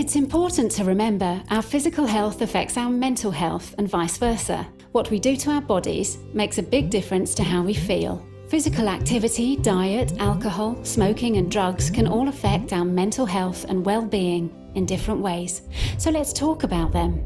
It's important to remember our physical health affects our mental health and vice versa. What we do to our bodies makes a big difference to how we feel. Physical activity, diet, alcohol, smoking and drugs can all affect our mental health and well-being in different ways. So let's talk about them.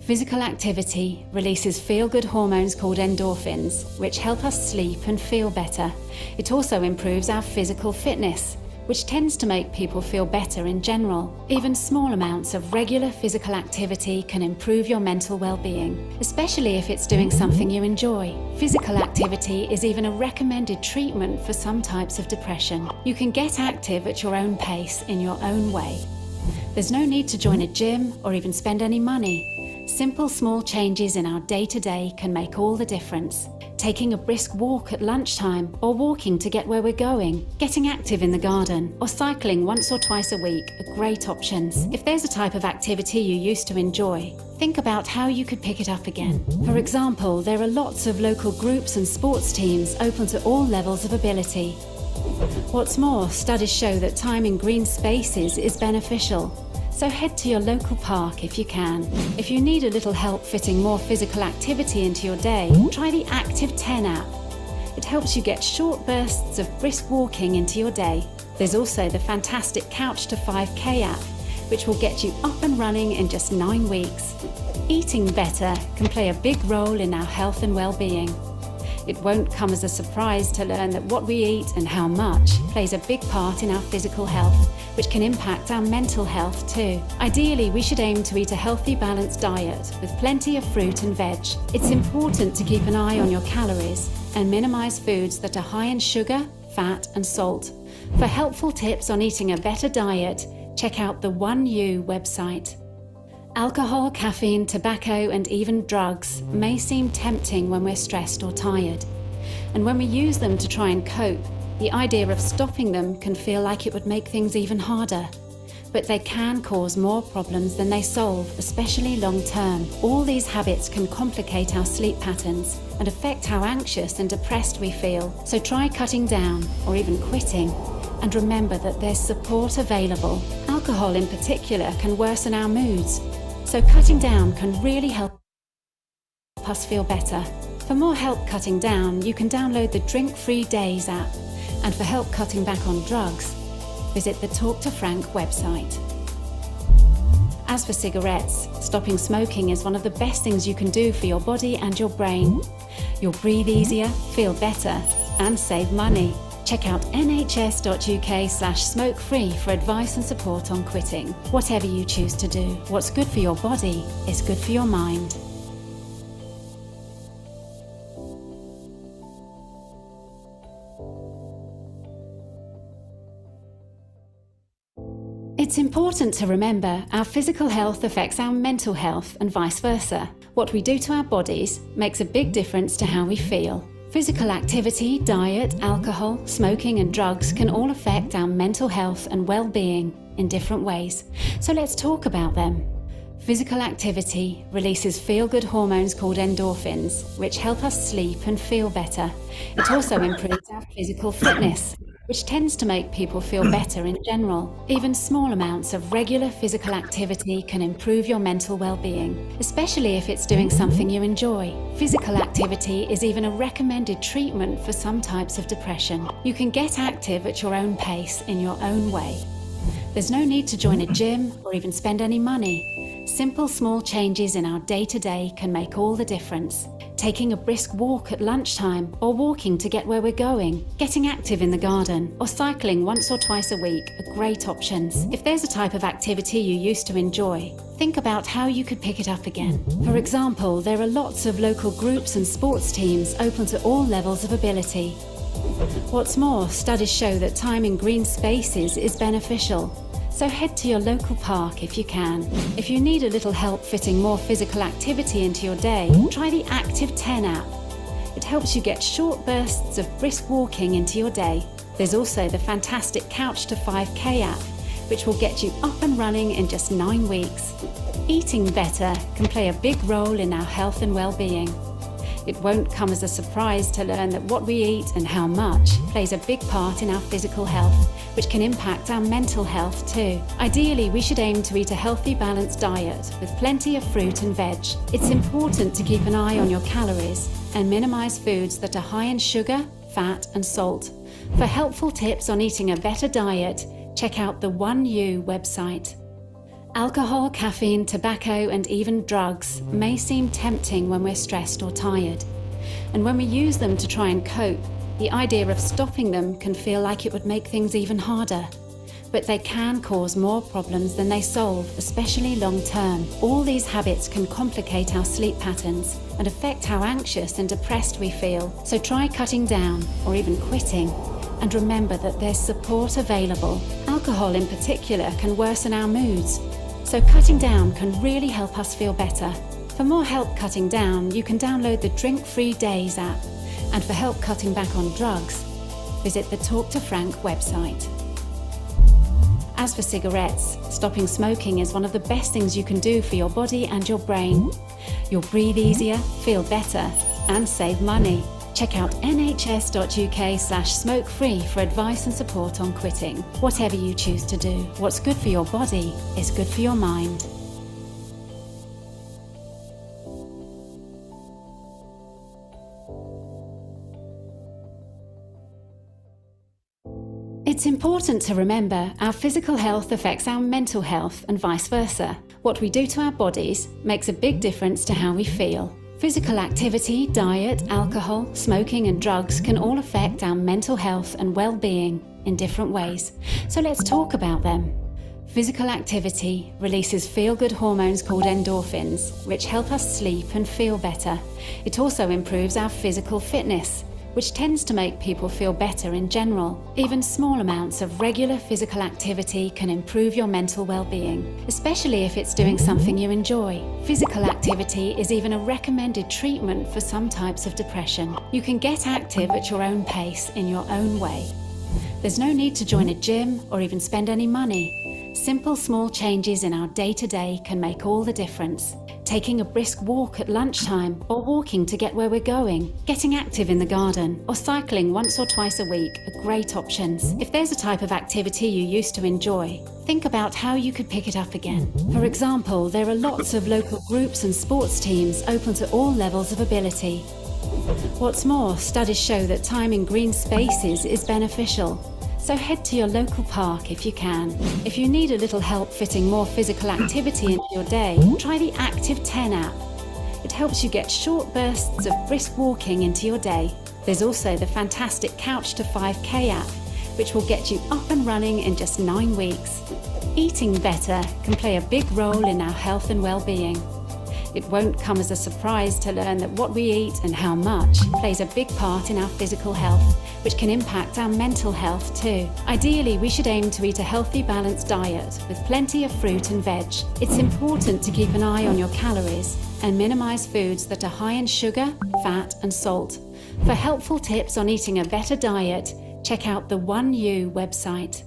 Physical activity releases feel-good hormones called endorphins, which help us sleep and feel better. It also improves our physical fitness, which tends to make people feel better in general. Even small amounts of regular physical activity can improve your mental well-being, especially if it's doing something you enjoy. Physical activity is even a recommended treatment for some types of depression. You can get active at your own pace in your own way. There's no need to join a gym or even spend any money. Simple small changes in our day-to-day can make all the difference. Taking a brisk walk at lunchtime or walking to get where we're going, getting active in the garden or cycling once or twice a week are great options. If there's a type of activity you used to enjoy, think about how you could pick it up again. For example, there are lots of local groups and sports teams open to all levels of ability. What's more, studies show that time in green spaces is beneficial. So head to your local park if you can. If you need a little help fitting more physical activity into your day, try the Active 10 app. It helps you get short bursts of brisk walking into your day. There's also the fantastic Couch to 5K app, which will get you up and running in just 9 weeks. Eating better can play a big role in our health and well-being. It won't come as a surprise to learn that what we eat and how much plays a big part in our physical health, which can impact our mental health too. Ideally, we should aim to eat a healthy, balanced diet with plenty of fruit and veg. It's important to keep an eye on your calories and minimize foods that are high in sugar, fat and salt. For helpful tips on eating a better diet, check out the 1U website. Alcohol, caffeine, tobacco and even drugs may seem tempting when we're stressed or tired. And when we use them to try and cope, the idea of stopping them can feel like it would make things even harder. But they can cause more problems than they solve, especially long term. All these habits can complicate our sleep patterns and affect how anxious and depressed we feel. So try cutting down or even quitting. And remember that there's support available. Alcohol in particular can worsen our moods. So cutting down can really help us feel better. For more help cutting down, you can download the Drink-Free Days app. And for help cutting back on drugs, visit the Talk to Frank website. As for cigarettes, stopping smoking is one of the best things you can do for your body and your brain. You'll breathe easier, feel better, and save money. Check out nhs.uk/smoke-free for advice and support on quitting. Whatever you choose to do, what's good for your body is good for your mind. It's important to remember our physical health affects our mental health and vice versa. What we do to our bodies makes a big difference to how we feel. Physical activity, diet, alcohol, smoking and drugs can all affect our mental health and well-being in different ways. So let's talk about them. Physical activity releases feel-good hormones called endorphins, which help us sleep and feel better. It also improves our physical fitness, which tends to make people feel better in general. Even small amounts of regular physical activity can improve your mental well-being, especially if it's doing something you enjoy. Physical activity is even a recommended treatment for some types of depression. You can get active at your own pace in your own way. There's no need to join a gym or even spend any money. Simple small changes in our day-to-day can make all the difference. Taking a brisk walk at lunchtime or walking to get where we're going, getting active in the garden or cycling once or twice a week are great options. If there's a type of activity you used to enjoy, think about how you could pick it up again. For example, there are lots of local groups and sports teams open to all levels of ability. What's more, studies show that time in green spaces is beneficial. So head to your local park if you can. If you need a little help fitting more physical activity into your day, try the Active 10 app. It helps you get short bursts of brisk walking into your day. There's also the fantastic Couch to 5K app, which will get you up and running in just 9 weeks. Eating better can play a big role in our health and well-being. It won't come as a surprise to learn that what we eat and how much plays a big part in our physical health, which can impact our mental health too. Ideally, we should aim to eat a healthy, balanced diet with plenty of fruit and veg. It's important to keep an eye on your calories and minimize foods that are high in sugar, fat and salt. For helpful tips on eating a better diet, check out the 1U website. Alcohol, caffeine, tobacco and even drugs may seem tempting when we're stressed or tired. And when we use them to try and cope, the idea of stopping them can feel like it would make things even harder. But they can cause more problems than they solve, especially long term. All these habits can complicate our sleep patterns and affect how anxious and depressed we feel. So try cutting down or even quitting. And remember that there's support available. Alcohol in particular can worsen our moods. So cutting down can really help us feel better. For more help cutting down, you can download the Drink-Free Days app. And for help cutting back on drugs, visit the Talk to Frank website. As for cigarettes, stopping smoking is one of the best things you can do for your body and your brain. You'll breathe easier, feel better, and save money. Check out nhs.uk/smoke-free for advice and support on quitting. Whatever you choose to do, what's good for your body is good for your mind. It's important to remember our physical health affects our mental health and vice versa. What we do to our bodies makes a big difference to how we feel. Physical activity, diet, alcohol, smoking and drugs can all affect our mental health and well-being in different ways. So let's talk about them. Physical activity releases feel-good hormones called endorphins, which help us sleep and feel better. It also improves our physical fitness, which tends to make people feel better in general. Even small amounts of regular physical activity can improve your mental well-being, especially if it's doing something you enjoy. Physical activity is even a recommended treatment for some types of depression. You can get active at your own pace in your own way. There's no need to join a gym or even spend any money. Simple small changes in our day-to-day can make all the difference. Taking a brisk walk at lunchtime or walking to get where we're going, getting active in the garden or cycling once or twice a week are great options. If there's a type of activity you used to enjoy, think about how you could pick it up again. For example, there are lots of local groups and sports teams open to all levels of ability. What's more, studies show that time in green spaces is beneficial. So head to your local park if you can. If you need a little help fitting more physical activity into your day, try the Active 10 app. It helps you get short bursts of brisk walking into your day. There's also the fantastic Couch to 5K app, which will get you up and running in just 9 weeks. Eating better can play a big role in our health and well-being. It won't come as a surprise to learn that what we eat and how much plays a big part in our physical health, which can impact our mental health too. Ideally, we should aim to eat a healthy, balanced diet with plenty of fruit and veg. It's important to keep an eye on your calories and minimize foods that are high in sugar, fat and salt. For helpful tips on eating a better diet, check out the 1U website.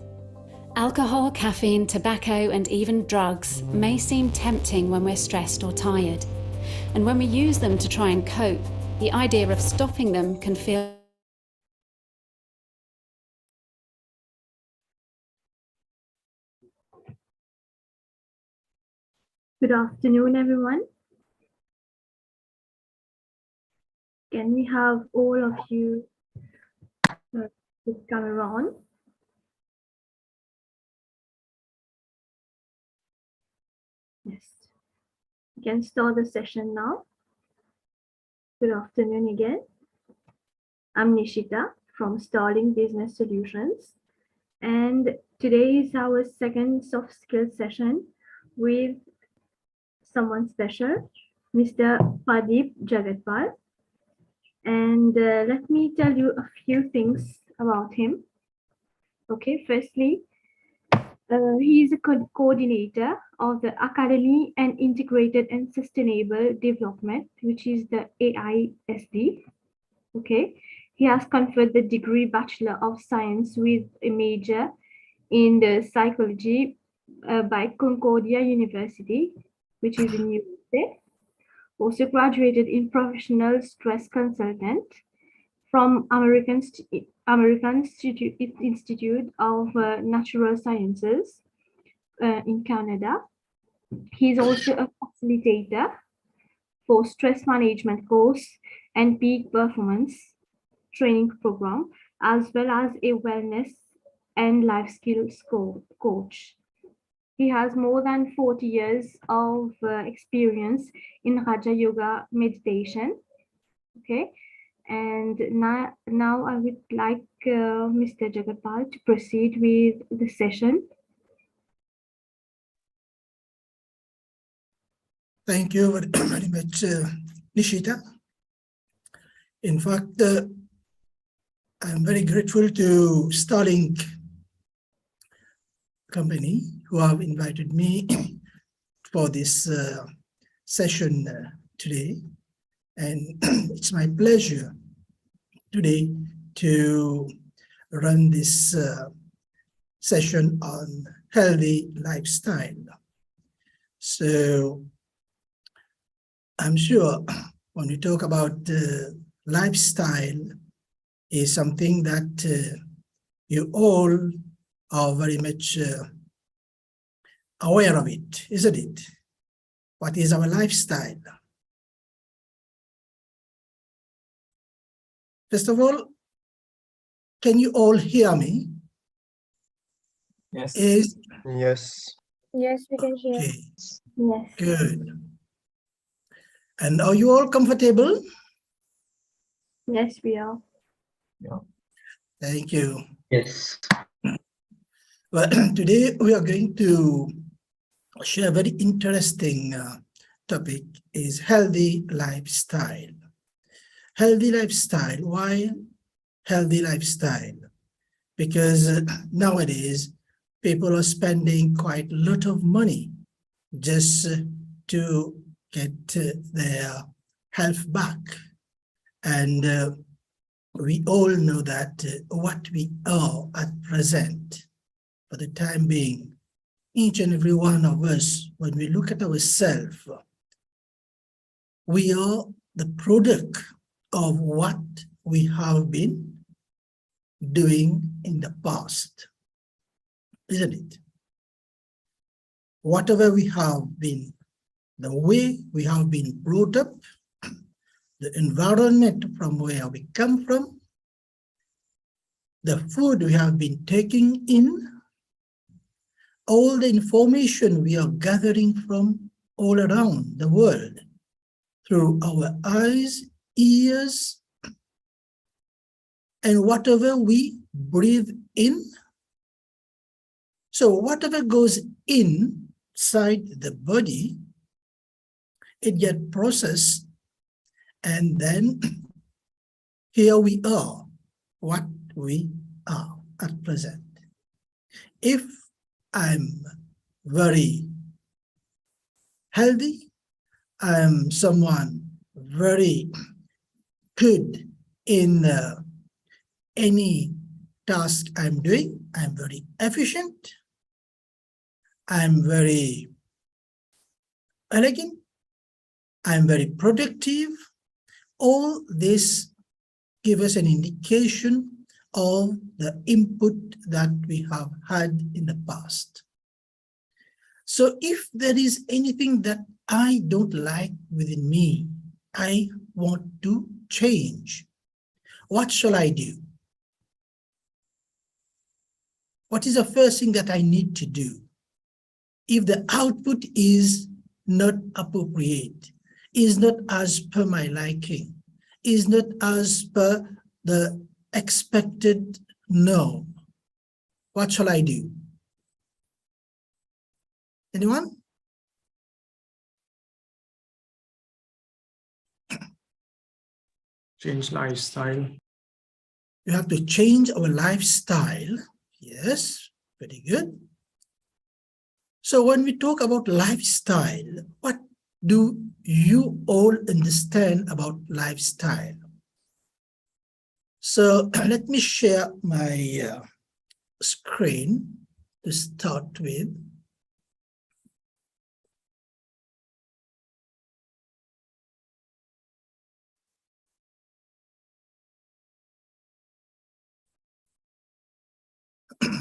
Alcohol, caffeine, tobacco and even drugs may seem tempting when we're stressed or tired. And when we use them to try and cope, the idea of stopping them can feel Good afternoon, everyone. Can we have all of you with camera on? Yes. We can start the session now. Good afternoon again. I'm Nishita from Starling Business Solutions. And today is our second soft skills session with someone special, Mr. Pradeep Jagutpal. And let me tell you a few things about him. Okay, firstly, he is a coordinator of the Academy and Integrated and Sustainable Development, which is the AISD. Okay, he has conferred the degree Bachelor of Science with a major in the psychology by Concordia University, which is in USA. postgraduated in professional stress consultant from American Institute of Natural Sciences in Canada. He is also a facilitator for stress management course and peak performance training program, as well as a wellness and life skills coach. He has more than 40 years of experience in Raja Yoga meditation. Okay, and now I would like Mr. Jagutpal to proceed with the session. Thank you very much, Nishita. In fact, I'm very grateful to Starlink company who have invited me for this session today. And it's my pleasure today to run this session on healthy lifestyle. So I'm sure when we talk about lifestyle is something that you all are very much aware of it, isn't it? What is our lifestyle? First of all, can you all hear me? Yes. Yes. Yes, we can hear. Okay, Yes. good. And are you all comfortable? Yes, we are. Thank you. Yes. Well, today we are going to share a very interesting topic, is healthy lifestyle. Healthy lifestyle. Why healthy lifestyle? Because nowadays people are spending quite a lot of money just to get their health back. And we all know that what we are at present, for the time being, each and every one of us, when we look at ourselves, we are the product of what we have been doing in the past, isn't it? Whatever we have been, the way we have been brought up, the environment from where we come from, the food we have been taking in, all the information we are gathering from all around the world through our eyes, ears, and whatever we breathe in. So whatever goes inside the body, it gets processed, and then here we are, what we are at present. If I'm very healthy, I'm someone very good in any task I'm doing, I'm very efficient, I'm very elegant, I'm very productive. All this give us an indication of the input that we have had in the past. So if there is anything that I don't like within me, I want to change, what shall I do? What is the first thing that I need to do? If the output is not appropriate, is not as per my liking, is not as per the expected norm, what shall I do? Anyone? Change lifestyle. You have to change our lifestyle. Yes, very good. So when we talk about lifestyle, what do you all understand about lifestyle? So let me share my screen to start with.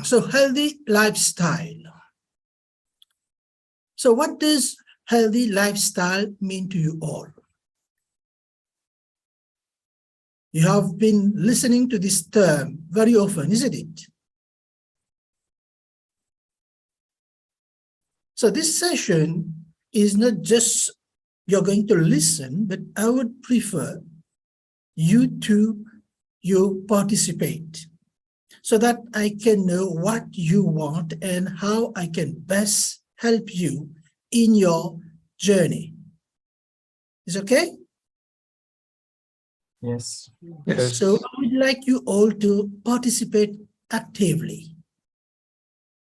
So healthy lifestyle. So what does healthy lifestyle mean to you all? You have been listening to this term very often, isn't it? So this session is not just you're going to listen, but I would prefer you participate so that I can know what you want and how I can best help you in your journey. Is okay? Yes. So I would like you all to participate actively.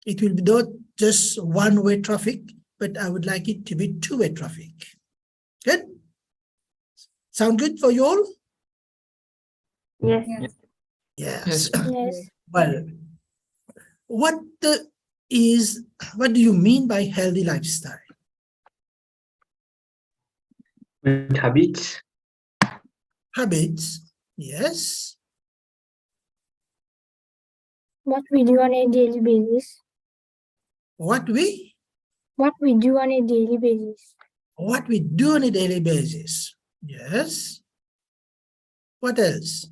It will be not just one-way traffic, but I would like it to be two-way traffic. Good? Sound good for you all? Yes. Yes. Yes. Well, what do you mean by healthy lifestyle? Good habits. Habits, yes. What we do on a daily basis. What we Do on a daily basis. do on a daily basis, yes. What else?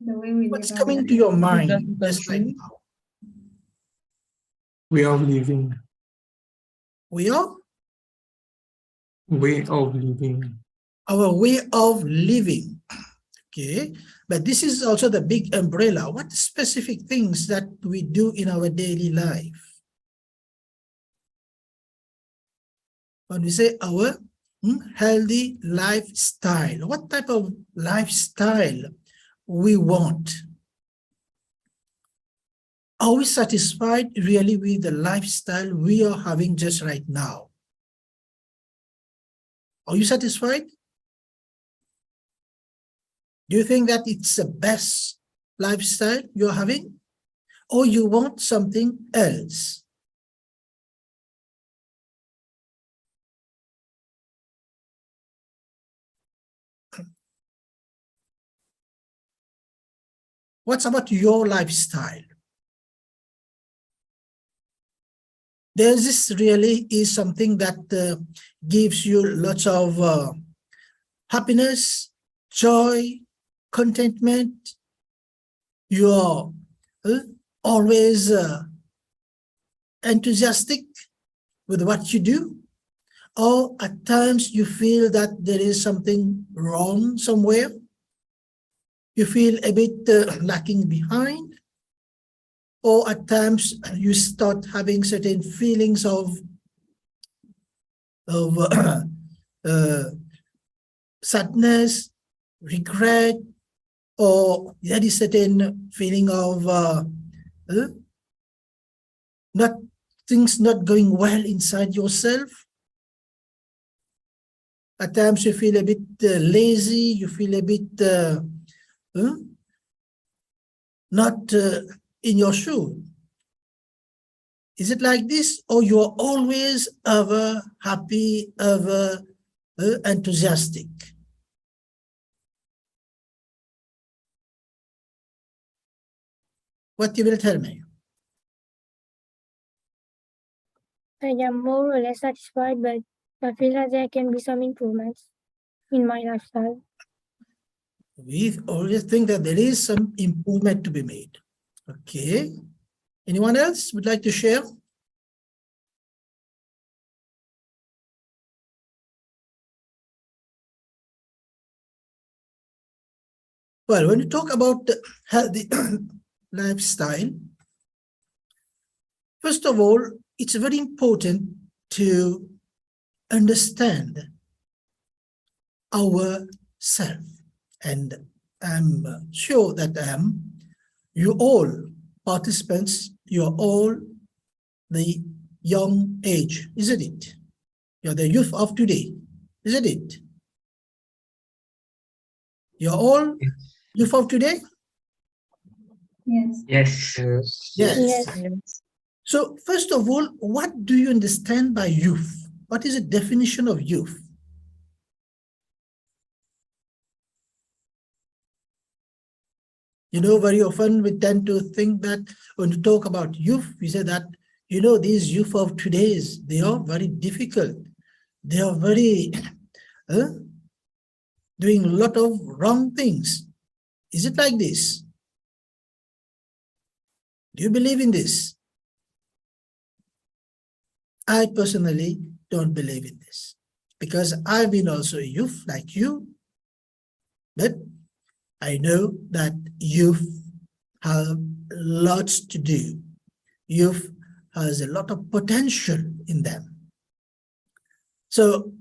What's coming to your mind just right now? Way of living. We are Way of living. our way of living. Okay, but this is also the big umbrella. What specific things that we do in our daily life? When we say our healthy lifestyle, what type of lifestyle we want? Are we satisfied really with the lifestyle we are having just right now? Are you satisfied? Do you think that it's the best lifestyle you're having? Or you want something else? What's about your lifestyle? This really is something that gives you lots of happiness, joy, contentment. You are always enthusiastic with what you do, or at times you feel that there is something wrong somewhere. You feel a bit lacking behind, or at times you start having certain feelings of sadness, regret, or there is certain feeling of things not going well inside yourself. At times you feel a bit lazy, you feel a bit not in your shoe. Is it like this, or you're always ever happy, ever enthusiastic? What you will tell me? I am more or less satisfied, but I feel that there can be some improvements in my lifestyle. We always think that there is some improvement to be made. Okay. Anyone else would like to share? Well, when you talk about healthy lifestyle, first of all, it's very important to understand ourselves. And I'm sure that you all participants, you're all the young age, isn't it? You're the youth of today, isn't it? You're all youth of today? Yes. Yes. Yes. Yes. So first of all, what do you understand by youth? What is the definition of youth? You know, very often we tend to think that when we talk about youth, we say that, you know, these youth of today's, they are very difficult. They are very doing a lot of wrong things. Is it like this? Do you believe in this? I personally don't believe in this because I've been also a youth like you, but I know that youth have lots to do. Youth has a lot of potential in them. So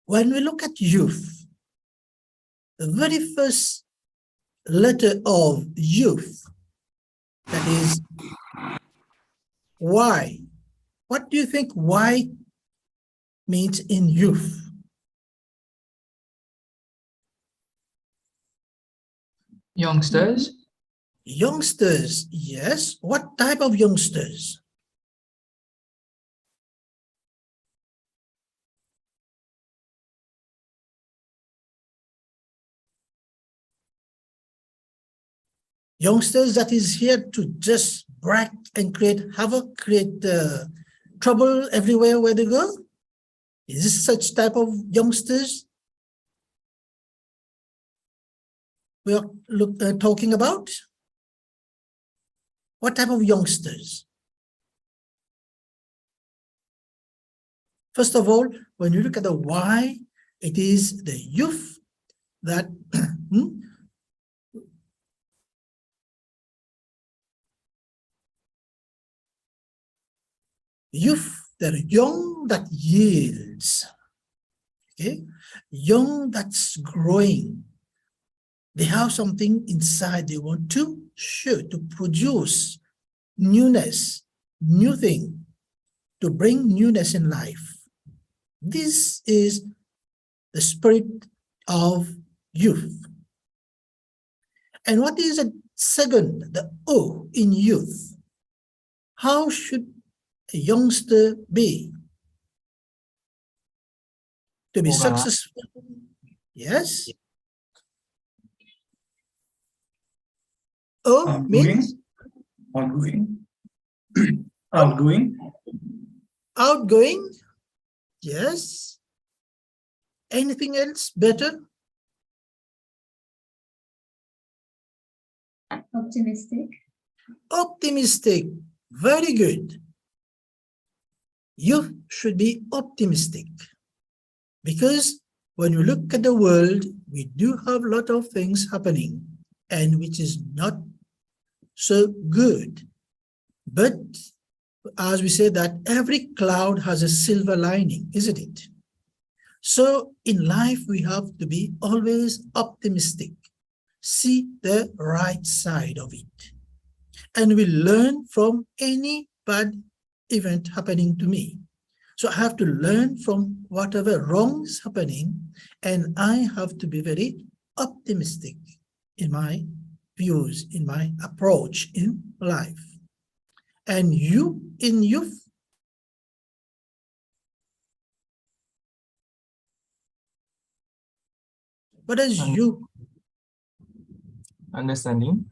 when we look at youth, the very first letter of youth, that is Y. What do you think Y means in youth? Youngsters, Youngsters, yes. What type of youngsters? Youngsters that is here to just brag and create havoc, create trouble everywhere where they go? Is this such type of youngsters we are talking about? What type of youngsters? First of all, when you look at the Y, it is the youth that youth that are young that yields, okay, young that's growing. They have something inside they want to show, to produce newness, new thing, to bring newness in life. This is the spirit of youth. And what is the second, the O in youth? How should a youngster be? To be Organized. successful, yes. O means outgoing, outgoing, outgoing, yes. Anything else better? Optimistic. Optimistic, very good. You should be optimistic because when you look at the world, we do have a lot of things happening and which is not so good. But as we say that every cloud has a silver lining, isn't it? So in life, we have to be always optimistic, see the right side of it. And we learn from any bad event happening to me. So I have to learn from whatever wrong is happening, and I have to be very optimistic in my views, in my approach in life. And you in youth, what is you? understanding,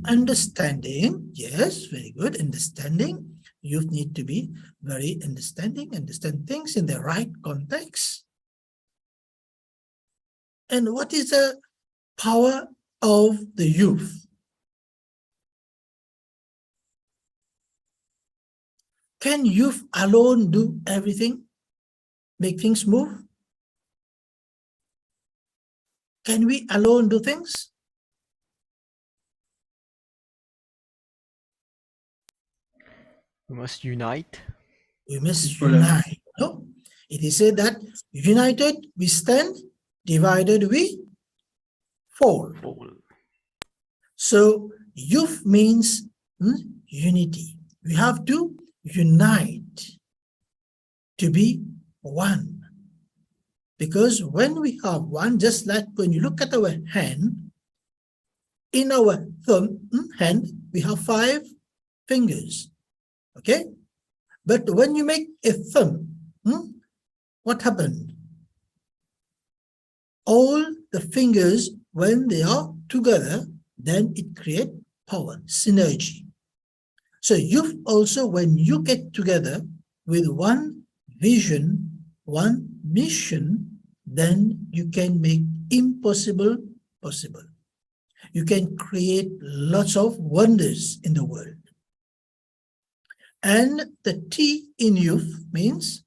Understanding, yes, very good, understanding. Youth need to be very understanding, understand things in the right context. And what is the power of the youth? Can youth alone do everything? Make things move? Can we alone do things? We must unite. We must Follow. unite. No? It is said that united we stand, divided we fall. So youth means unity. We have to unite to be one. Because when we have one, just like when you look at our hand, in our hand, we have 5 fingers. Okay? But when you make a thumb, what happened? All the fingers, when they are together, then it creates power, synergy. So youth also, when you get together with one vision, one mission, then you can make impossible possible. You can create lots of wonders in the world. And the T in youth means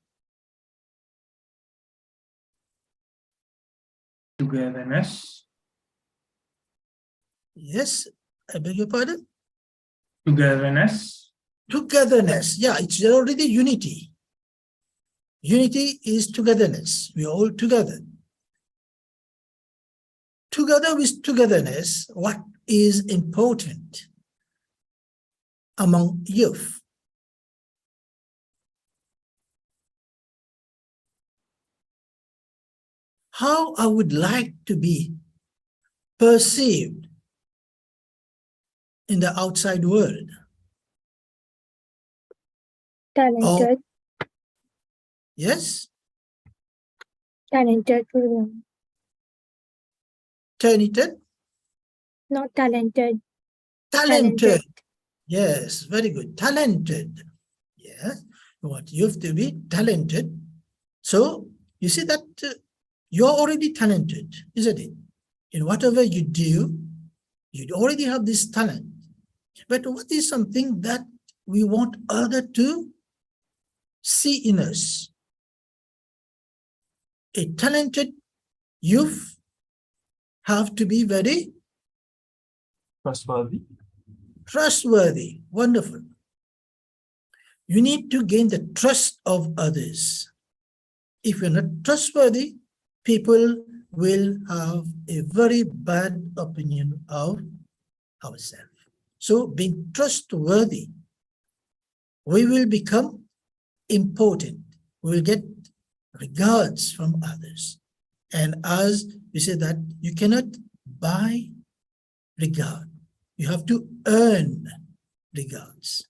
Togetherness. yes, I beg your pardon? Togetherness. Togetherness. Yeah, it's already unity. Unity is togetherness. We are all together. Together with togetherness, what is important among youth? How I would like to be perceived in the outside world. Talented. Yes, Talented program. talented, Not talented. talented. Yes, very good. Talented. Yes, what you have to be talented. So you see that you're already talented, isn't it? In whatever you do, you already have this talent. But what is something that we want others to see in us? A talented youth have to be very Trustworthy. trustworthy. Wonderful. You need to gain the trust of others. If you're not trustworthy, people will have a very bad opinion of ourselves. So being trustworthy, we will become important. We will get regards from others. And as we say that you cannot buy regard, you have to earn regards.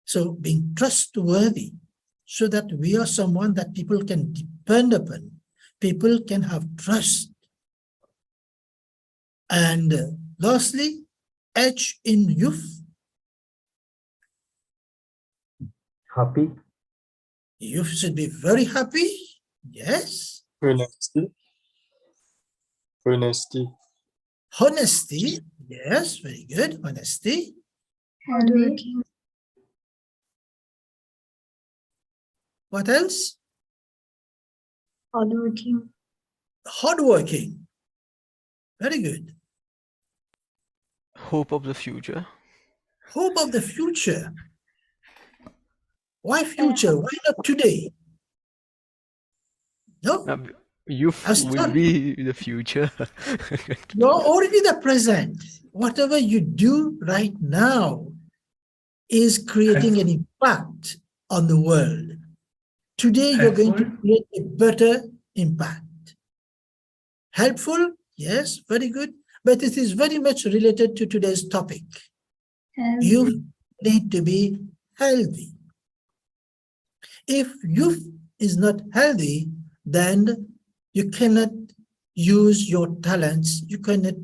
So being trustworthy, so that we are someone that people can depend upon, people can have trust. And lastly, H in youth. Happy. Youth should be very happy. Yes. Honesty. Honesty. Honesty. Yes, very good. Honesty. Hardworking. What else? Hardworking. Hardworking. Very good. Hope of the future. Hope of the future. Why future? Why not today? No, Youth I'm will sorry. be the future. You're already the present. Whatever you do right now is creating an impact on the world. Today, you're going to create a better impact. Helpful? Yes, very good. But it is very much related to today's topic. You need to be healthy. If youth is not healthy, then you cannot use your talents, you cannot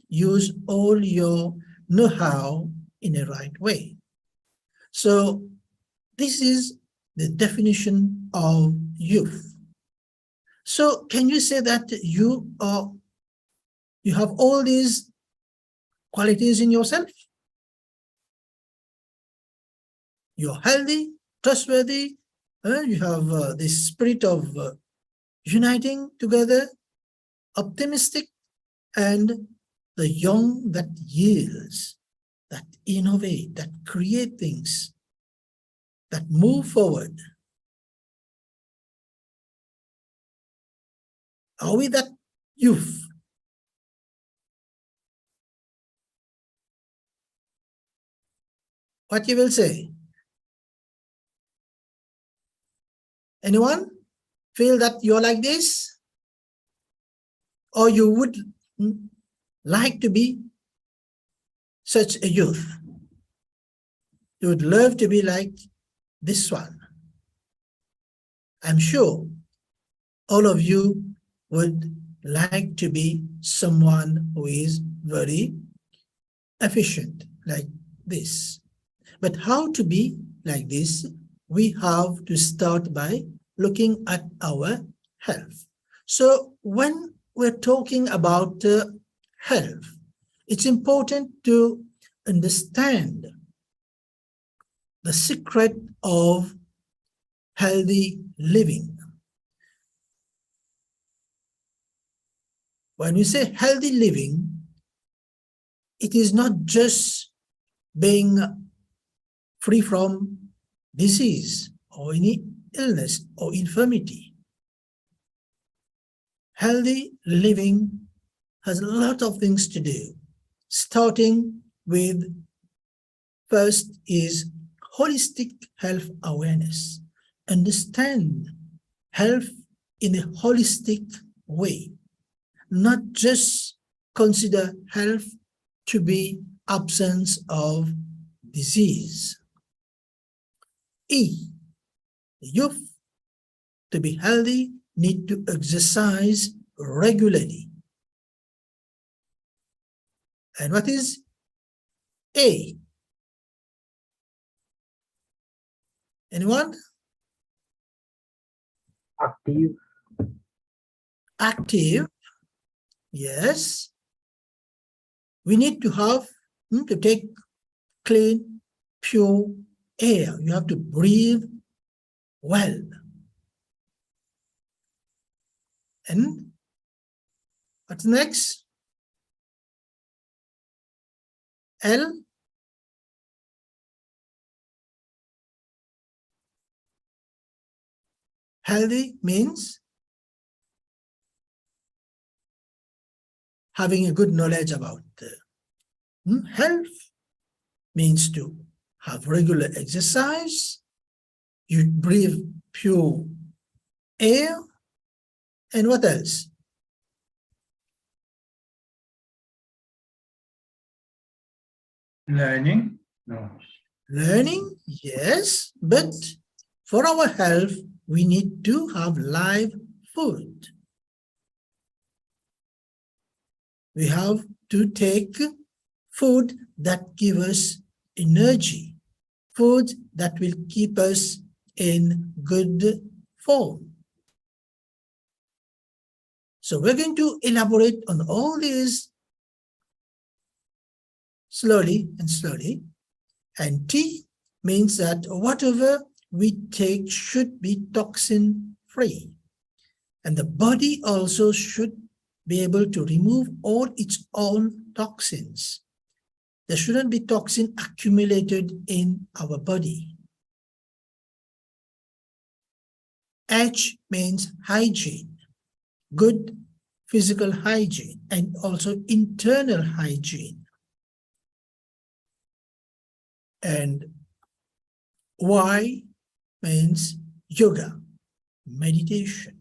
use all your know-how in a right way. So this is the definition of youth. So can you say that you have all these qualities in yourself? You're healthy, trustworthy, you have this spirit of uniting together, optimistic, and the young that yields, that innovate, that create things, that move forward. Are we that youth? What you will say? Anyone feel that you're like this? Or you would like to be such a youth? You would love to be like this one. I'm sure all of you would like to be someone who is very efficient, like this. But how to be like this? We have to start by looking at our health. So when we're talking about health, it's important to understand the secret of healthy living. When we say healthy living, it is not just being free from disease or any illness or infirmity. Healthy living has a lot of things to do, starting with first is holistic health awareness. Understand health in a holistic way, not just consider health to be absence of disease. E, the youth, to be healthy, need to exercise regularly. And what is A? Anyone? Active. Active. Yes. We need to have to take clean, pure air. You have to breathe well. And what's next? L. Healthy means having a good knowledge about health, means to have regular exercise, you breathe pure air, and what else? Learning? No. Learning, yes, but for our health, we need to have live food. We have to take food that gives us energy, food that will keep us in good form. So we're going to elaborate on all these slowly and slowly. And T means that whatever we take should be toxin-free. And the body also should be able to remove all its own toxins. There shouldn't be toxin accumulated in our body. H means hygiene, good physical hygiene, and also internal hygiene. And Y means yoga, meditation.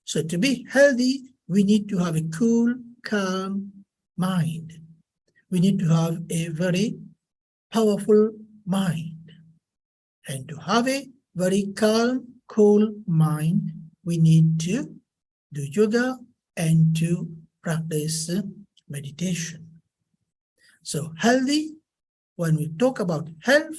So to be healthy, we need to have a cool, calm mind. We need to have a very powerful mind. And to have a very calm, cool mind, we need to do yoga and to practice meditation. So healthy, when we talk about health,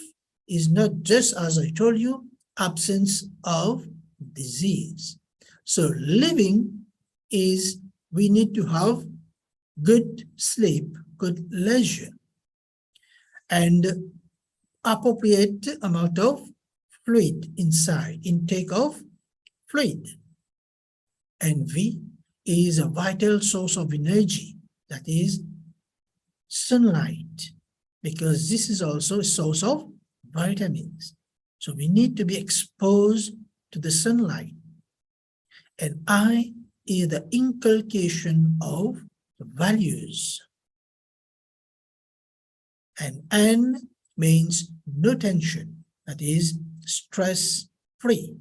is not just, as I told you, absence of disease. So living is, we need to have good sleep, good leisure, and appropriate amount of fluid inside, intake of fluid. And V is a vital source of energy, that is sunlight, because this is also a source of vitamins. So we need to be exposed to the sunlight. And I is the inculcation of values. And N means no tension, that is stress-free.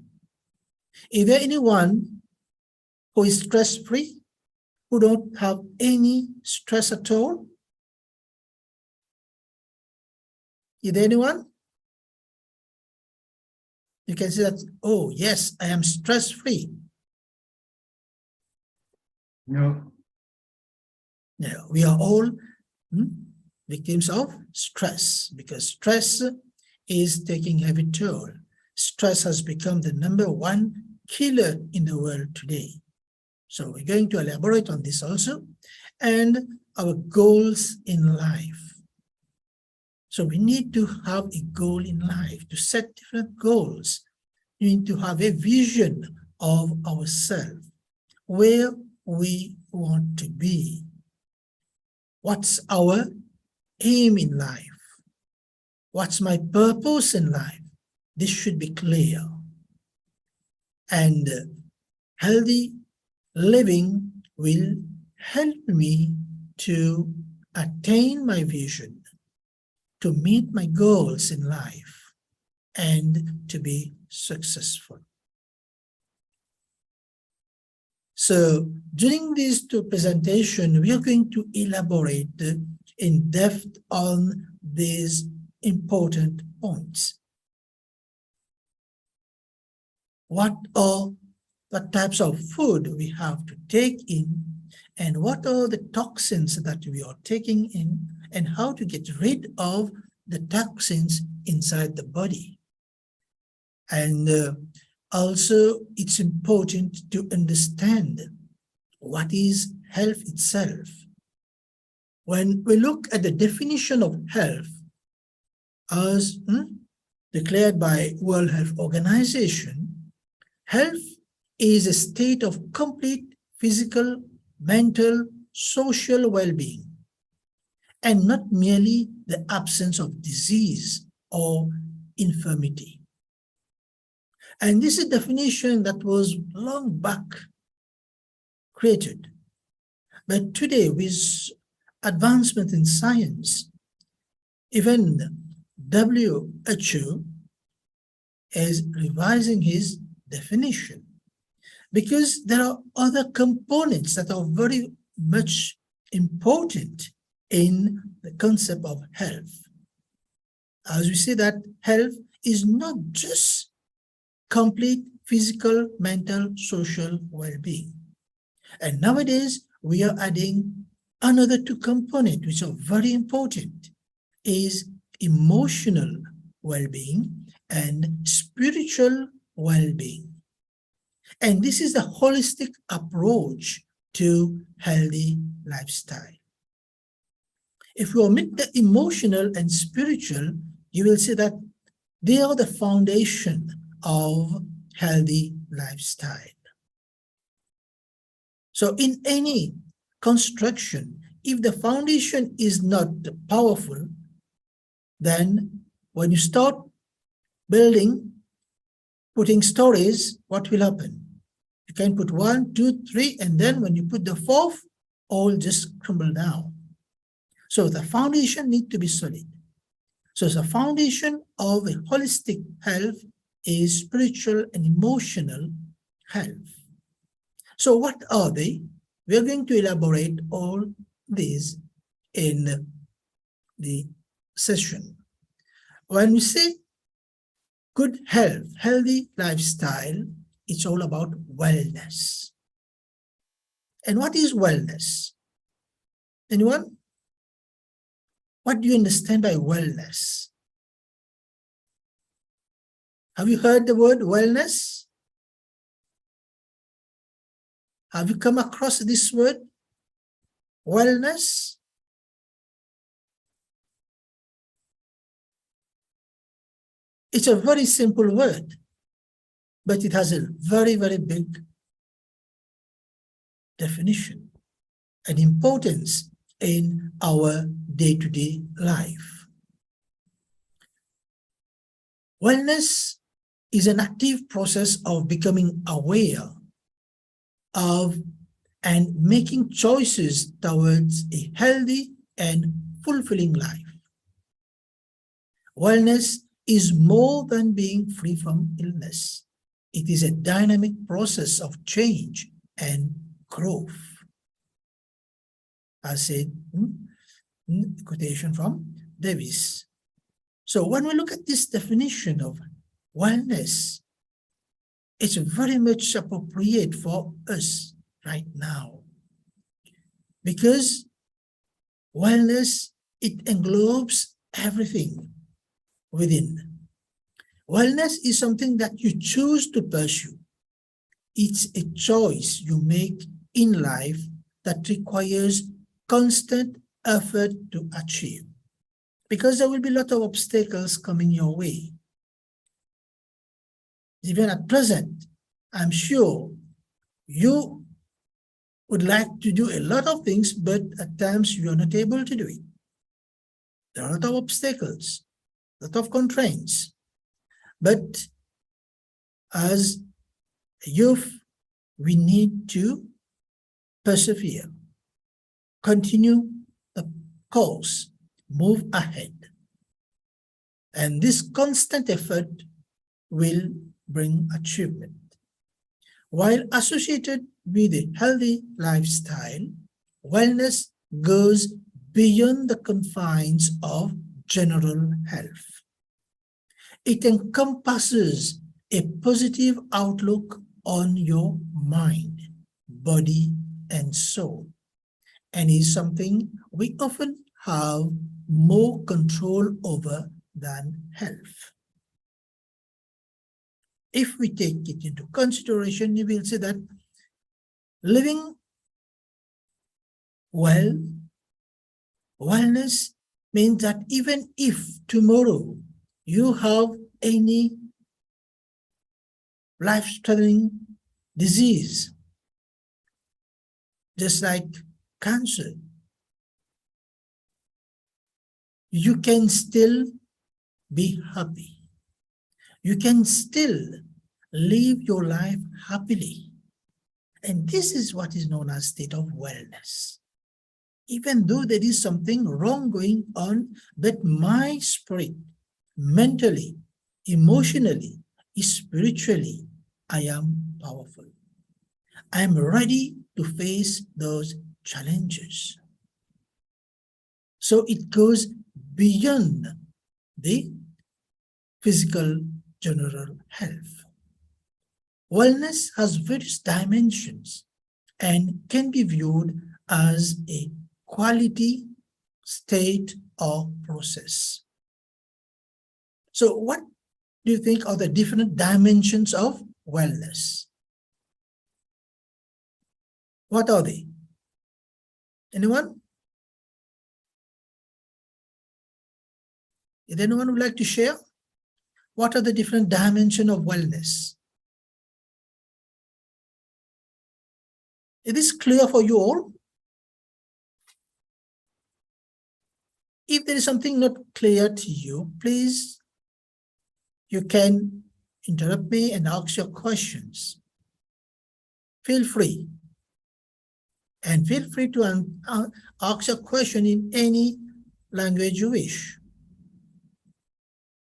Is there anyone who is stress-free, who don't have any stress at all? Is there anyone? You can say that, oh yes, I am stress-free. No. Now, we are all victims of stress, because stress is taking heavy toll. Stress has become the #1 killer in the world today. So we're going to elaborate on this also, and our goals in life. So we need to have a goal in life, to set different goals. We need to have a vision of ourselves, where we want to be. What's our aim in life? What's my purpose in life? This should be clear. And healthy living will help me to attain my vision, to meet my goals in life, and to be successful. So during these two presentations, we are going to elaborate in depth on these important points. What are the types of food we have to take in, and what are the toxins that we are taking in, and how to get rid of the toxins inside the body. And also, it's important to understand what is health itself. When we look at the definition of health as declared by World Health Organization, health is a state of complete physical, mental, social well-being, and not merely the absence of disease or infirmity. And this is a definition that was long back created. But today, with advancement in science, even WHO is revising his definition, because there are other components that are very much important in the concept of health. As we see that health is not just complete physical, mental, social well-being. And nowadays, we are adding another two components which are very important, is emotional well-being and spiritual well-being. And this is the holistic approach to healthy lifestyle. If we omit the emotional and spiritual, you will see that they are the foundation of healthy lifestyle. So in any construction, if the foundation is not powerful, then when you start building, putting stories, what will happen? You can put 1, 2, 3, and then when you put the 4th, all just crumble down. So the foundation needs to be solid. So the foundation of a holistic health is spiritual and emotional health. So what are they? We are going to elaborate all these in the session. When we say good health, healthy lifestyle, it's all about wellness. And what is wellness? Anyone? What do you understand by wellness? Have you heard the word wellness? Have you come across this word? Wellness? It's a very simple word, but it has a very, very big definition and importance in our day-to-day life. Wellness is an active process of becoming aware of and making choices towards a healthy and fulfilling life. Wellness is more than being free from illness. It is a dynamic process of change and growth. I said, quotation from Davis. So when we look at this definition of wellness, it's very much appropriate for us right now. because wellness, it englobes everything within. Wellness is something that you choose to pursue. It's a choice you make in life that requires constant effort to achieve, because there will be a lot of obstacles coming your way. Even at present, I'm sure you would like to do a lot of things, but at times you are not able to do it. There are a lot of obstacles, a lot of constraints. But as a youth, we need to persevere, continue the course, move ahead. And this constant effort will bring achievement. While associated with a healthy lifestyle, wellness goes beyond the confines of general health. It encompasses a positive outlook on your mind, body, and soul, and is something we often have more control over than health. If we take it into consideration, you will see that living well, wellness means that even if tomorrow you have any life-threatening disease, just like cancer, you can still be happy. You can still live your life happily. And this is what is known as state of wellness. Even though there is something wrong going on, but my spirit, mentally, emotionally, spiritually, I am powerful. I am ready to face those challenges. So it goes beyond the physical general health. Wellness has various dimensions and can be viewed as a quality, state, or process. So what do you think are the different dimensions of wellness? What are they? Anyone? If anyone would like to share? What are the different dimensions of wellness? It is clear for you all. If there is something not clear to you, please, you can interrupt me and ask your questions. Feel free. And feel free to ask your question in any language you wish,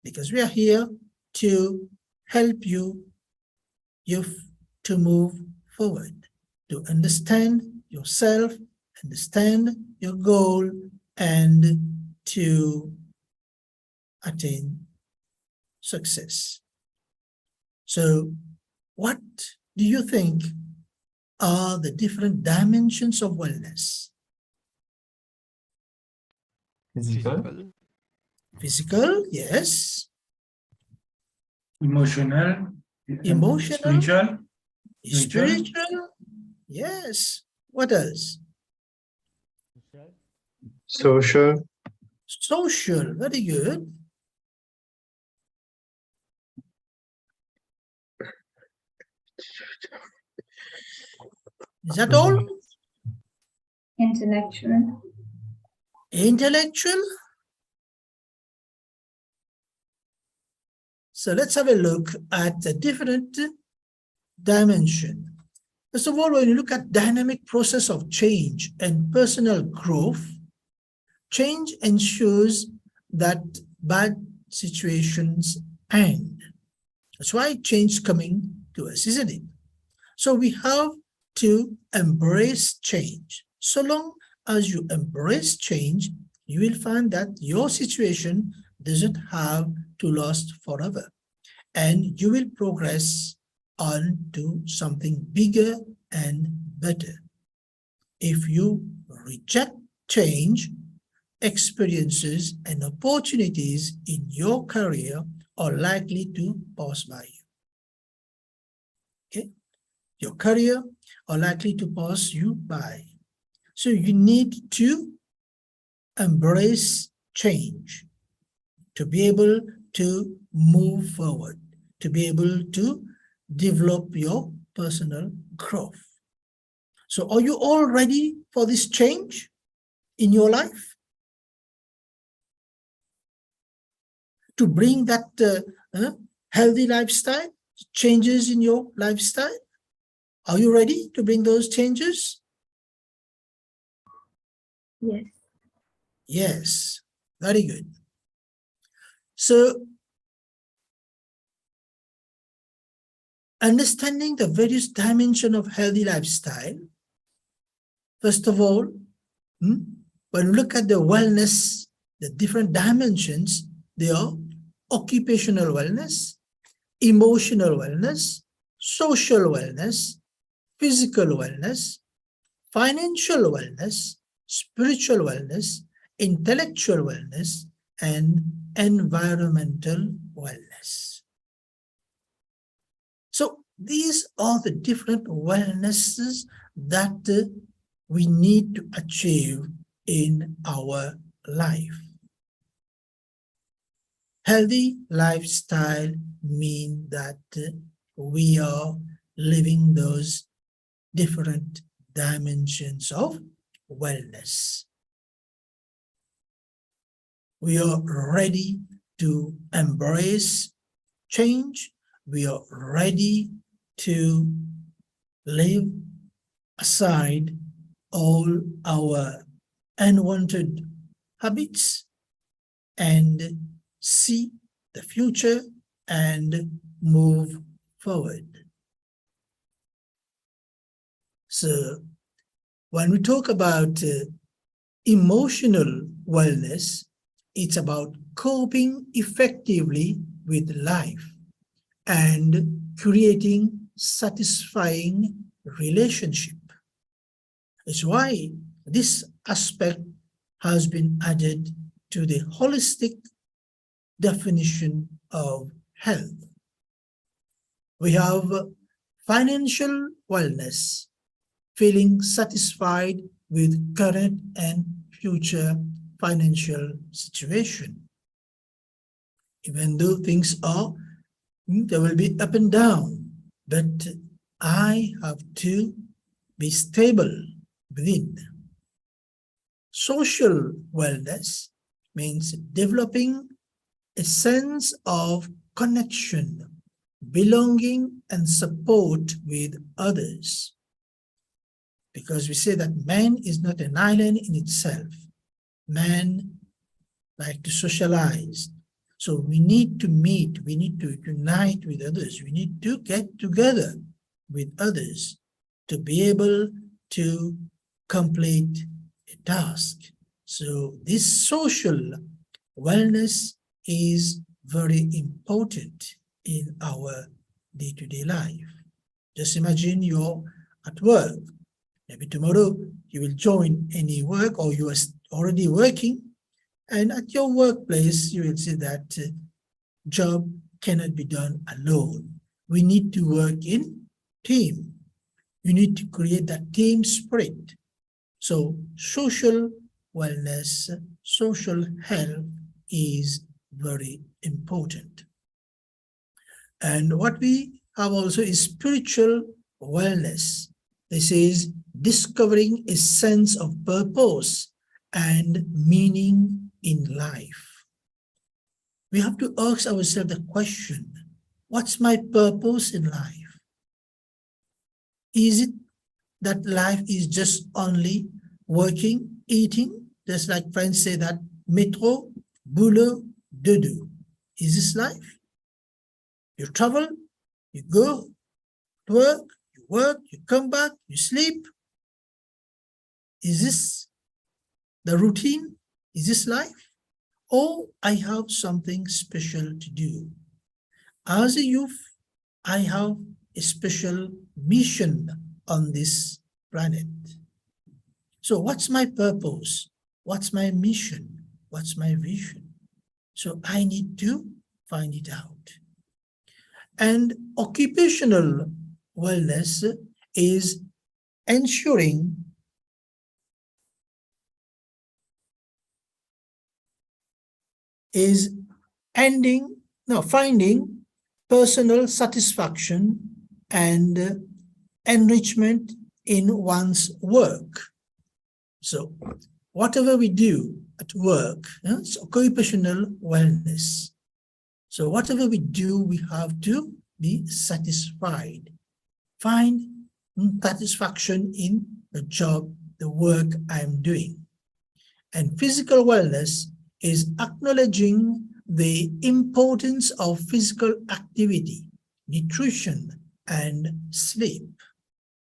because we are here to help you to move forward, to understand yourself, understand your goal, and to attain success. So what do you think are the different dimensions of wellness? Physical, Physical, yes. emotional, Emotional, spiritual, spiritual, yes. What else? Social, Social, very good. Is that all? Intellectual. Intellectual. So let's have a look at the different dimension. First of all, when you look at dynamic process of change and personal growth, change ensures that bad situations end. That's why change is coming to us, isn't it? So we have to embrace change. So long as you embrace change, you will find that your situation doesn't have to last forever, and you will progress on to something bigger and better. If you reject change, experiences and opportunities in your career are likely to pass by you. Okay? Your career are likely to pass you by. So you need to embrace change to be able to move forward, to be able to develop your personal growth. So are you all ready for this change in your life? To bring that healthy lifestyle, changes in your lifestyle? Are you ready to bring those changes? Yes. Yes, very good. So, understanding the various dimensions of healthy lifestyle, first of all, when we look at the wellness, the different dimensions, they are occupational wellness, emotional wellness, social wellness, physical wellness, financial wellness, spiritual wellness, intellectual wellness, and environmental wellness. So these are the different wellnesses that we need to achieve in our life. Healthy lifestyle means that we are living those different dimensions of wellness. We are ready to embrace change. We are ready to leave aside all our unwanted habits and see the future and move forward. So when we talk about emotional wellness, it's about coping effectively with life and creating satisfying relationship. That's why this aspect has been added to the holistic definition of health. We have financial wellness, feeling satisfied with current and future financial situation. Even though things are, there will be up and down, but I have to be stable within. Social wellness means developing a sense of connection, belonging, and support with others. Because we say that man is not an island in itself. Man likes to socialize. So we need to meet, we need to unite with others, we need to get together with others to be able to complete a task. So this social wellness is very important in our day-to-day life. Just imagine you're at work. Maybe tomorrow you will join any work or you are already working, and at your workplace you will see that job cannot be done alone. We need to work in team. You need to create that team spirit. So social wellness, social health is very important. And what we have also is spiritual wellness. This is discovering a sense of purpose and meaning in life. We have to ask ourselves the question, what's my purpose in life? Is it that life is just only working, eating? Just like friends say that, métro, boulot, dodo. Is this life? You travel, you go to work, you come back, you sleep. Is this the routine? Is this life? Or I have something special to do. As a youth, I have a special mission on this planet. So what's my purpose? What's my mission? What's my vision? So I need to find it out. And occupational wellness is ensuring finding personal satisfaction and enrichment in one's work. So whatever we do at work, it's occupational wellness. So whatever we do, we have to be satisfied. Find satisfaction in the job, the work I'm doing. And physical wellness is acknowledging the importance of physical activity, nutrition, and sleep.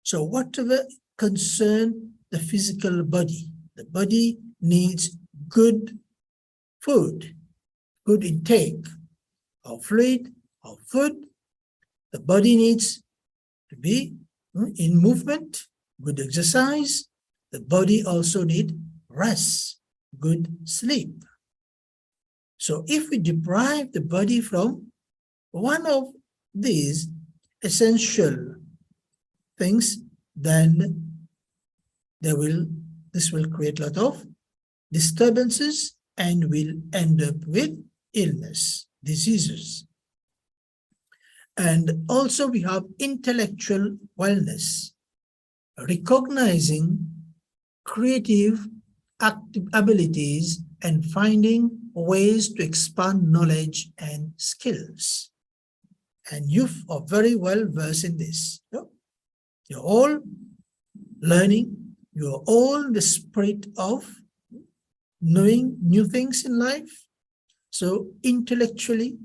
So whatever concerns the physical body, the body needs good food, good intake of fluid, of food. The body needs to be in movement, good exercise. The body also needs rest, good sleep. So if we deprive the body from one of these essential things, then this will create a lot of disturbances and will end up with illness, diseases. And also we have intellectual wellness, recognizing creative abilities and finding ways to expand knowledge and skills. And youth are very well versed in this. You're all learning, you're all in the spirit of knowing new things in life. So intellectually,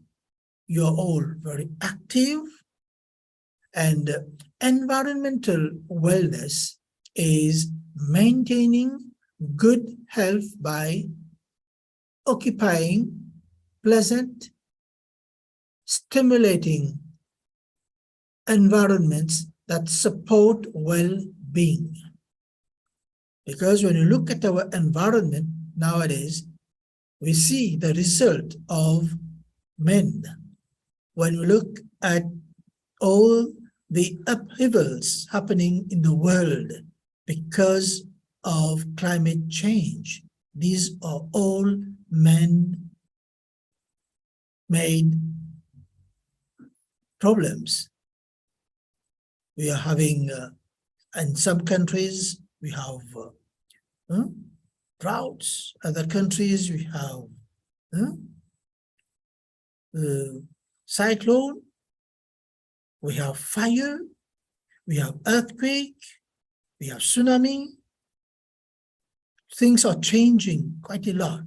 you're all very active. And environmental wellness is maintaining good health by occupying pleasant, stimulating environments that support well-being. Because when you look at our environment nowadays, we see the result of men. When we look at all the upheavals happening in the world because of climate change, these are all man-made problems. We are having, in some countries, we have droughts. Other countries, we have cyclone, we have fire, we have earthquake, we have tsunami. Things are changing quite a lot.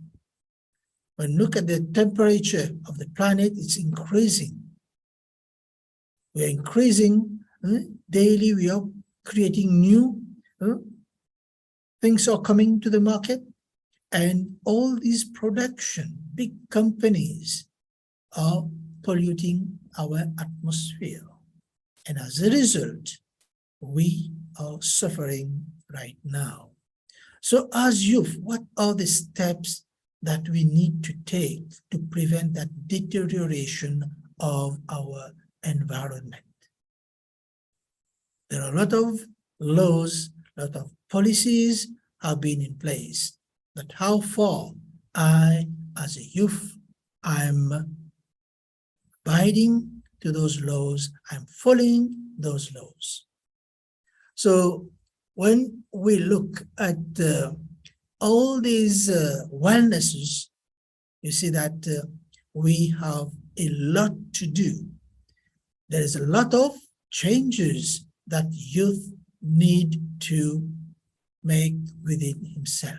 When you look at the temperature of the planet, it's increasing. We are increasing daily. We are creating new things are coming to the market, and all these production, big companies are polluting our atmosphere. And as a result, we are suffering right now. So as youth, what are the steps that we need to take to prevent that deterioration of our environment? There are a lot of laws, a lot of policies have been in place, but how far I, as a youth, I'm abiding to those laws, I'm following those laws. So when we look at all these wellnesses, you see that we have a lot to do. There is a lot of changes that youth need to make within himself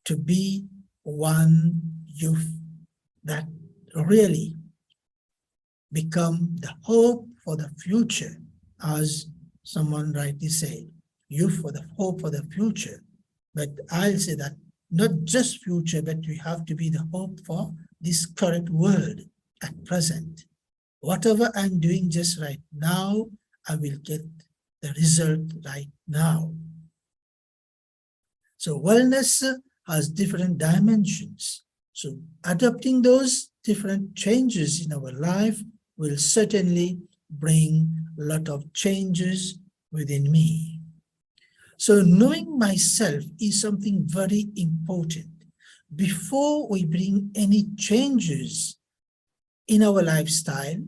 to be one youth that really become the hope for the future, as someone rightly said, youth for the hope for the future. But I'll say that not just future, but we have to be the hope for this current world at present. Whatever I'm doing just right now, I will get the result right now. So wellness has different dimensions. So adopting those different changes in our life will certainly bring a lot of changes within me. So knowing myself is something very important. Before we bring any changes in our lifestyle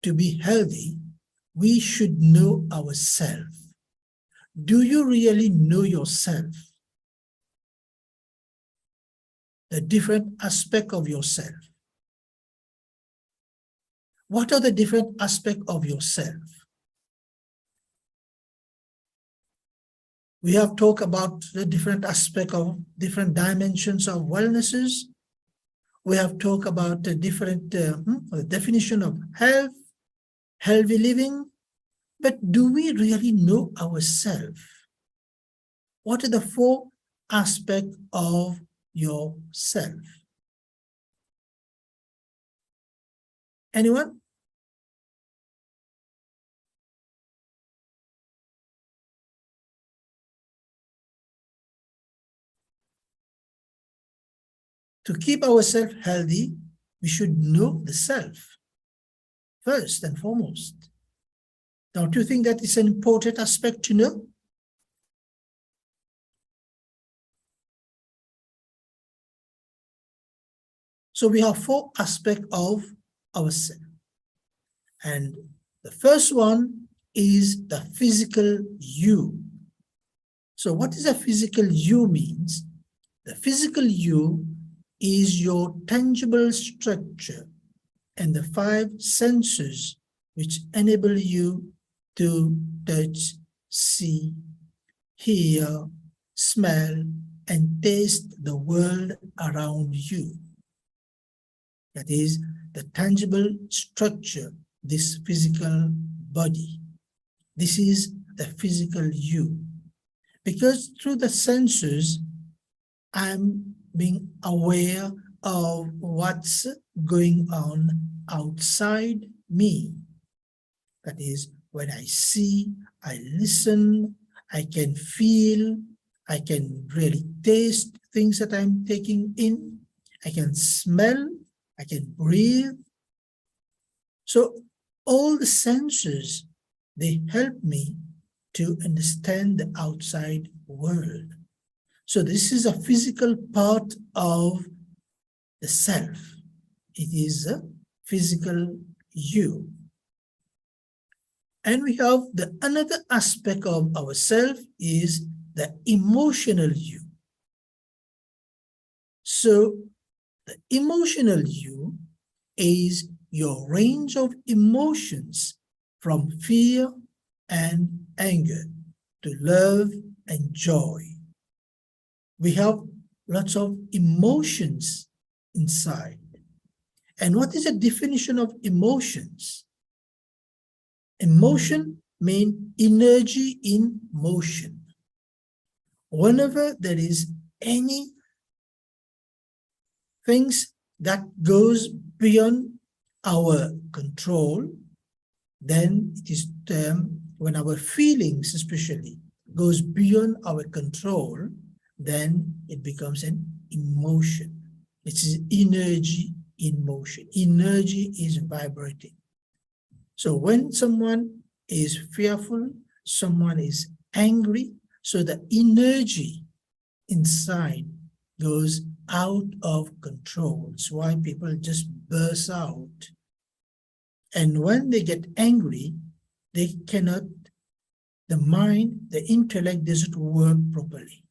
to be healthy, we should know ourselves. Do you really know yourself? The different aspects of yourself. What are the different aspects of yourself? We have talked about the different aspects of different dimensions of wellnesses. We have talked about the different the definition of health, healthy living. But do we really know ourselves? What are the 4 aspects of yourself? Anyone? To keep ourselves healthy, we should know the self first and foremost. Don't you think that is an important aspect to know? So we have 4 aspects of ourselves. And the first one is the physical you. So what does a physical you means? The physical you is your tangible structure and the 5 senses which enable you to touch, see, hear, smell, and taste the world around you. That is the tangible structure, this physical body. This is the physical you. Because through the senses, I'm being aware of what's going on outside me. That is, when I see, I listen, I can feel, I can really taste things that I'm taking in, I can smell, I can breathe. So all the senses, they help me to understand the outside world. So this is a physical part of the self. It is a physical you. And we have the another aspect of ourself is the emotional you. So the emotional you is your range of emotions from fear and anger to love and joy. We have lots of emotions inside. And what is the definition of emotions? Emotion means energy in motion. Whenever there is any things that goes beyond our control, then it is termed, when our feelings especially goes beyond our control, then it becomes an emotion. It is energy in motion. Energy is vibrating. So when someone is fearful, someone is angry, so the energy inside goes out of control. It's why people just burst out. And when they get angry, they cannot, the mind, the intellect doesn't work properly.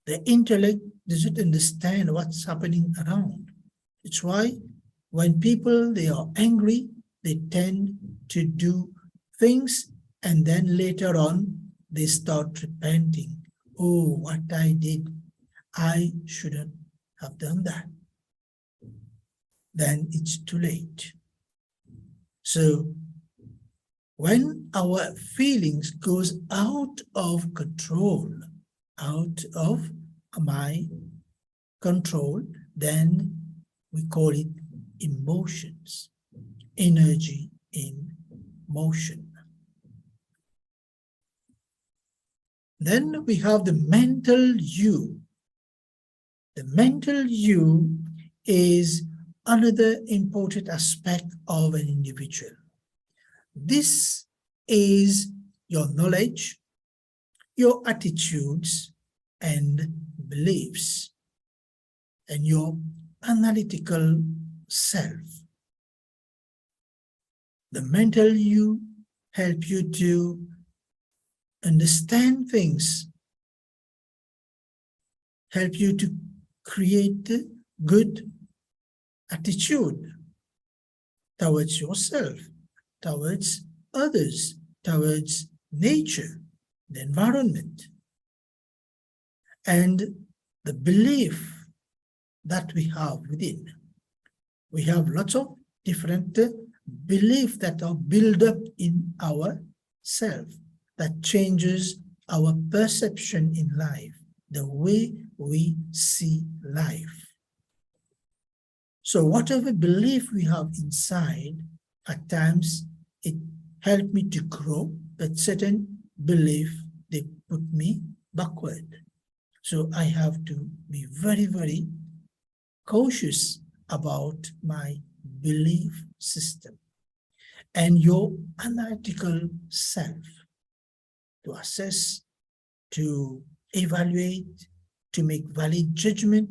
The intellect doesn't understand what's happening around. It's why when people, they are angry, they tend to do things and then later on, they start repenting. Oh, what I did, I shouldn't have done that. Then it's too late. So when our feelings goes out of control, out of my control, then we call it emotions, energy in motion. Then we have the mental you. The mental you is another important aspect of an individual. This is your knowledge, your attitudes and beliefs, and your analytical self. The mental you help you to understand things, help you to create good attitude towards yourself, towards others, towards nature, the environment, and the belief that we have within. We have lots of different beliefs that are built up in our self that changes our perception in life, the way we see life. So whatever belief we have inside, at times it helped me to grow, but certain belief, they put me backward. So I have to be very, very cautious about my belief system and your analytical self to assess, to evaluate, to make valid judgment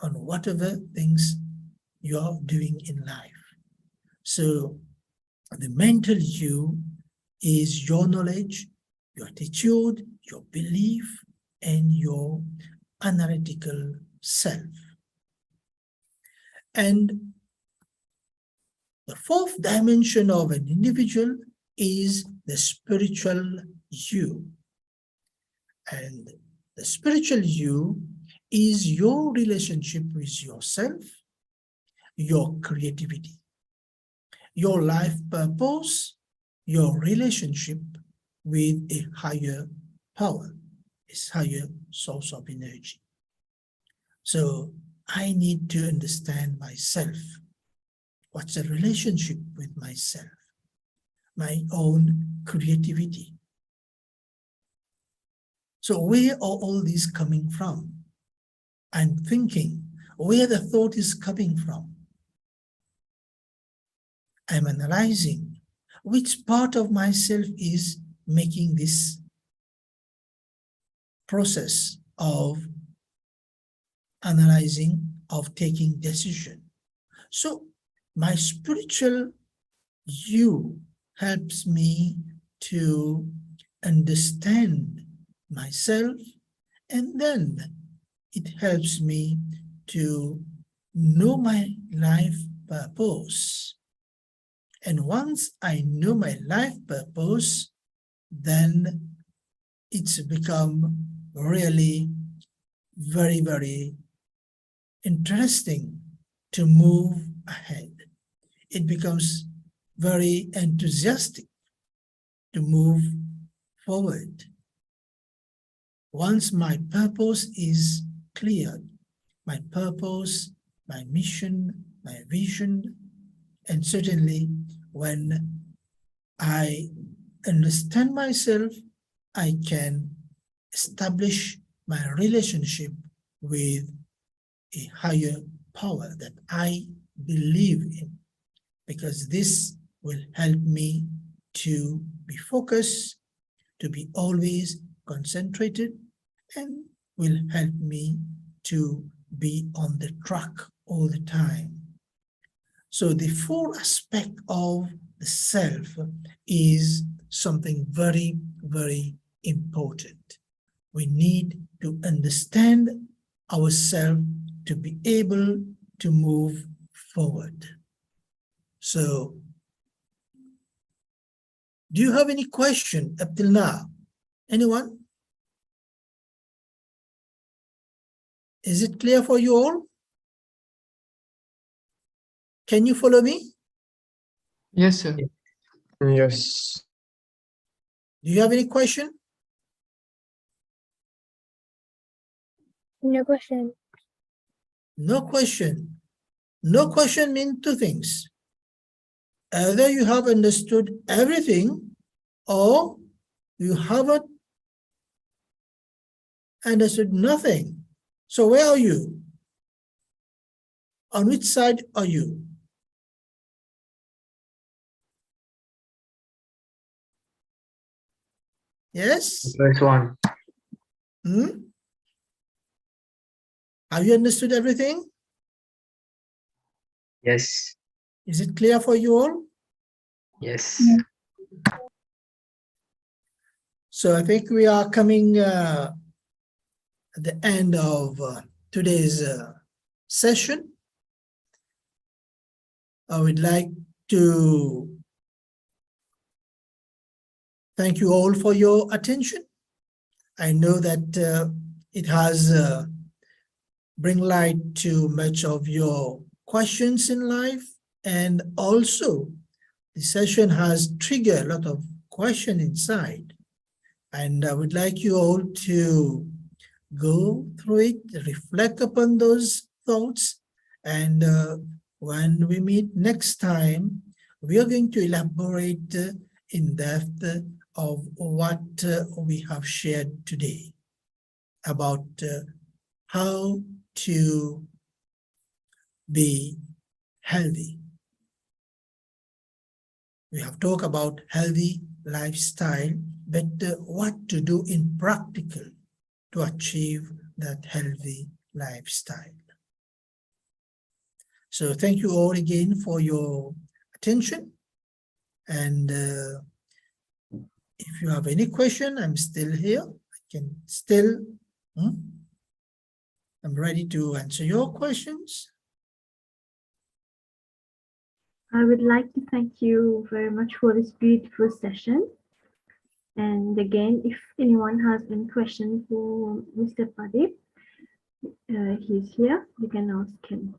on whatever things you are doing in life. So the mental you is your knowledge, your attitude, your belief, and your analytical self. And the fourth dimension of an individual is the spiritual you. And the spiritual you is your relationship with yourself, your creativity, your life purpose, your relationship with a higher power, a higher source of energy. So I need to understand myself. What's the relationship with myself? My own creativity. So where are all these coming from? I'm thinking where the thought is coming from. I'm analyzing which part of myself is making this process of analyzing, of taking decision. So my spiritual you helps me to understand myself, and then it helps me to know my life purpose. And once I know my life purpose, then it's become really very, very interesting to move ahead. It becomes very enthusiastic to move forward. Once my purpose is clear, my purpose, my mission, my vision, and certainly when I understand myself, I can establish my relationship with a higher power that I believe in, because this will help me to be focused, to be always concentrated, and will help me to be on the track all the time. So the four aspect of the self is something very, very important. We need to understand ourselves to be able to move forward. So, do you have any question up till now? Anyone? Is it clear for you all? Can you follow me? Yes, sir. Yes. Do you have any question? No question. No question. No question means two things. Either you have understood everything or you haven't And I said, nothing. So where are you? On which side are you? Yes? First one. Hmm? Have you understood everything? Yes. Is it clear for you all? Yes. So I think we are coming at the end of today's session. I would like to thank you all for your attention. I know that it has bring light to much of your questions in life, and also the session has triggered a lot of question inside. And I would like you all to go through it, reflect upon those thoughts, and when we meet next time, we are going to elaborate in depth of what we have shared today about how to be healthy. We have talked about healthy lifestyle, but what to do in practical to achieve that healthy lifestyle. So thank you all again for your attention. And if you have any question, I'm still here. I can still, I'm ready to answer your questions. I would like to thank you very much for this beautiful session. And again, if anyone has any questions for Mr. Pradeep, he's here. You can ask him.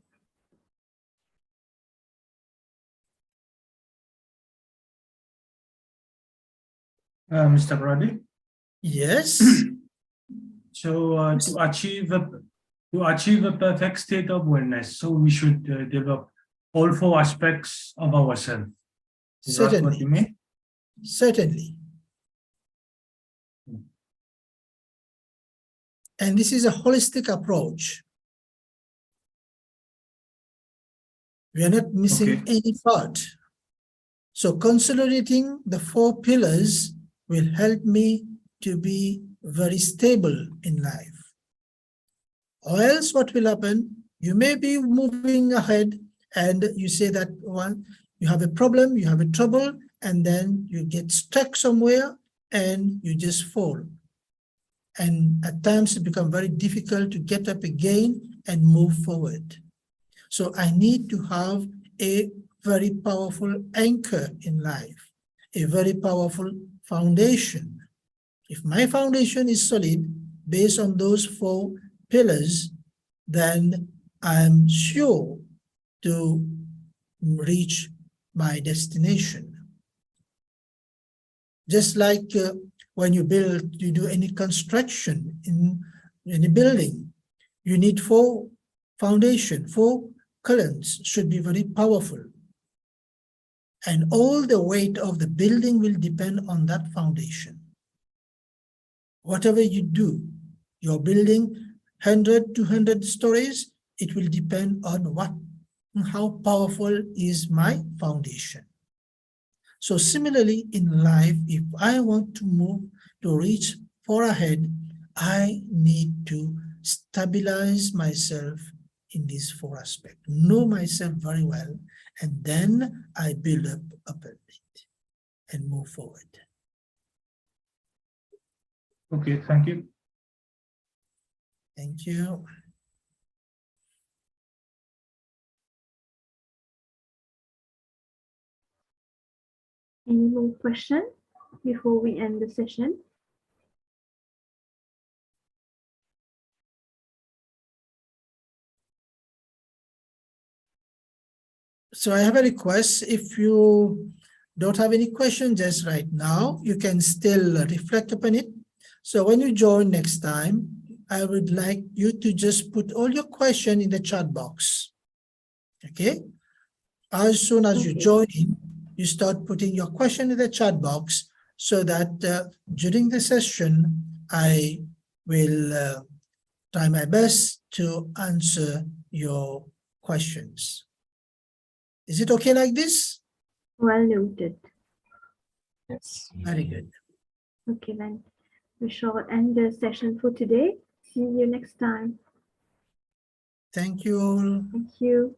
Mr. Pradeep. Yes. So to achieve a perfect state of wellness, so we should develop all four aspects of ourselves. Is that what you mean? Certainly. And this is a holistic approach. We are not missing any part. So consolidating the four pillars will help me to be very stable in life. Or else what will happen? You may be moving ahead and you say that one, you have a problem, you have a trouble, and then you get stuck somewhere and you just fall. And at times it becomes very difficult to get up again and move forward. So I need to have a very powerful anchor in life, a very powerful foundation. If my foundation is solid based on those four pillars, then I'm sure to reach my destination. Just like when you do any construction in any building, you need four columns should be very powerful. And all the weight of the building will depend on that foundation. Whatever you do, your building 100, 200 stories, it will depend on how powerful is my foundation. So similarly in life, if I want to move to reach far ahead, I need to stabilize myself in these four aspects, know myself very well, and then I build up upon it and move forward. Okay, thank you. Thank you. Any more questions before we end the session? So I have a request. If you don't have any questions just right now, you can still reflect upon it. So when you join next time, I would like you to just put all your questions in the chat box. Okay? As soon as you join in, you start putting your question in the chat box so that during the session, I will try my best to answer your questions. Is it okay like this? Well noted. Yes. Very good. Okay, then we shall end the session for today. See you next time. Thank you all. Thank you.